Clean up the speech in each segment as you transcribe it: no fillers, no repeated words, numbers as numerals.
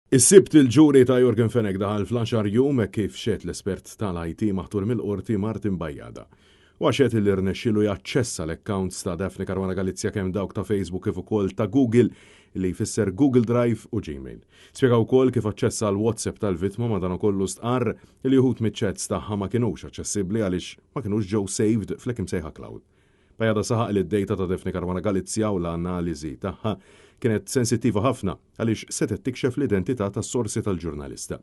Is-sibt il-ġuri ta' Jorgen Fenech daħal fl-10 jum kif xed l-espert tal-IT maħtur mill-qorti Martin Bajjada. U għaxet li rnexxilu jaċċessa l-accounts ta' Daphne Caruana Galizia kemm dawk ta' Facebook kif ukoll ta' Google li jfisser Google Drive u Gmail. Spjega wkoll kif aċċessa l-WhatsApp tal-vittma madankollu stqarr li juħut miċ-chats tagħha ma kinux aċċessibbli għaliex ma kinux ġew saved fl-ekim sejħa cloud. Bajjada saħaq li d-data ta' Daphne Caruana Galizia u l-analiżi tagħha kienet sensittiva ħafna għaliex setet tikxef l-identità tas-sorsi tal-ġurnalista.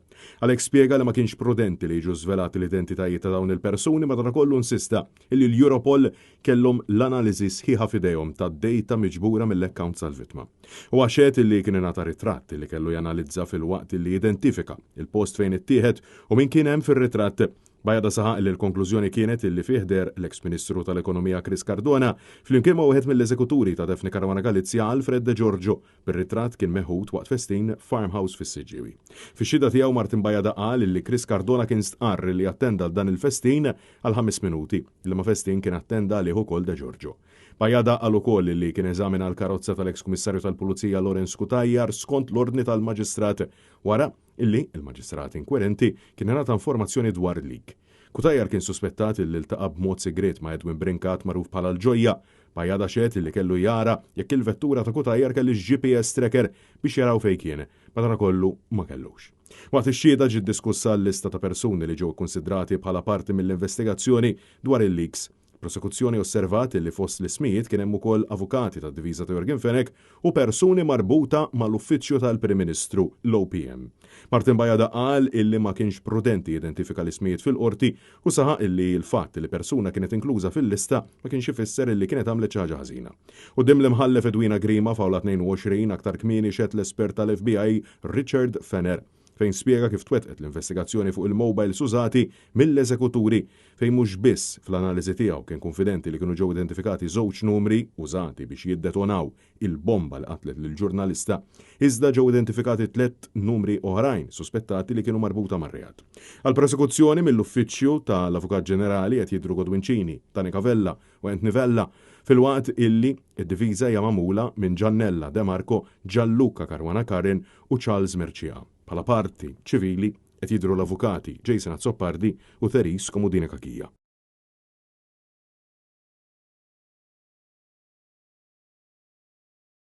Alex spjega li ma kienx prudenti li jiġu żvelati l-identitajiet ta' dawn il-persuni madankollu insista li l-Europol kellhom l-analiżi sħiħa f'idejhom tad-data miġbura mill-accounts tal-vittma. U għaxet li kien ingħata ritratt li kellu janalizza fil-waqt li identifika il-post fejn ittieħed u min kien hemm fir-ritratt. Bajjada saħaq li l-konklużjoni kienet illi fiħder l-ex-Ministru tal-Ekonomija Chris Cardona flimkien ma' wieħed mill-eżekuturi ta' Daphne Caruana Galizia Alfred De Giorgio bir-ritratt kien meħud waqt festin farmhouse fis-Siġġiewi. Fix-xhieda tiegħu Martin Bajjada qal illi Chris Cardona kien stqarr li attenda dan il-festin għal 5 minuti, li ma festin kien attenda għalih ukoll De Giorgio. Bajjada qal ukoll li kien eżamina l-karozza tal-ex-Kummissarju tal-Pulizija Lawrence Kutajjar skont l-ordni tal-Maġistrat wara illi il-Maġistrat inkwirenti kien ingħata informazzjoni dwar il-lik. Kutajjar kien suspettat illi iltaqa' b'mod segret ma' Edwin Brinkat magħruf bħala l-Ġojja. Bajjada xed illi kellu jara jekk il-vettura ta' Kutajjar kellix GPS tracker biex jaraw fejn kien, madankollu ma kellux. Waqt ix-xhieda ġiet diskussa l-lista ta' persuni li ġew konsidrati bħala parti mill-investigazzjoni dwar il-leaks. Prosekuzzjoni osservat li fost l-ismijiet kien hemm ukoll avukati tad-diviża ta' Jorgen Fenech u persuni marbuta mal-uffiċċju tal-Prim Ministru l-OPM. Martin Bajjada qal illi ma kienx prudenti identifika l-ismijiet fil-qorti u saħaq illi l-fatt li persuna kienet inkluża fil-lista ma kienx ifisser illi kienet għamlet xi ħaġa ħażina. Quddiem l-imħallef Edwina Grima f'Awla 22 aktar kmieni xed l-espert tal-FBI Richard Fenner fejn spjega kif twettqet l-investigazzjoni fuq il-mobiles użati mill-eżekuturi fejn mhux biss fl-analiżi tiegħu kien konfidenti li kienu ġew identifikati żewġ numri użati biex jiddetonaw il-bomba li qatlet lill-ġurnalista, iżda ġew identifikati 3 numri oħrajn suspettati li kienu marbuta mar-reat. Għall-prosekuzzjoni mill-uffiċċju tal-Avukat Ġenerali qed jidhru Godwincini, Tani Cavella u Nivella fil-waqt illi id-diviża hija magħmula minn Giannella De Marco, Gianluca Caruana Karen u Charles Mercia. Bħala parti ċivili qed jidhru l-avukati Jason Azzopardi u Theris Komudini Kakija.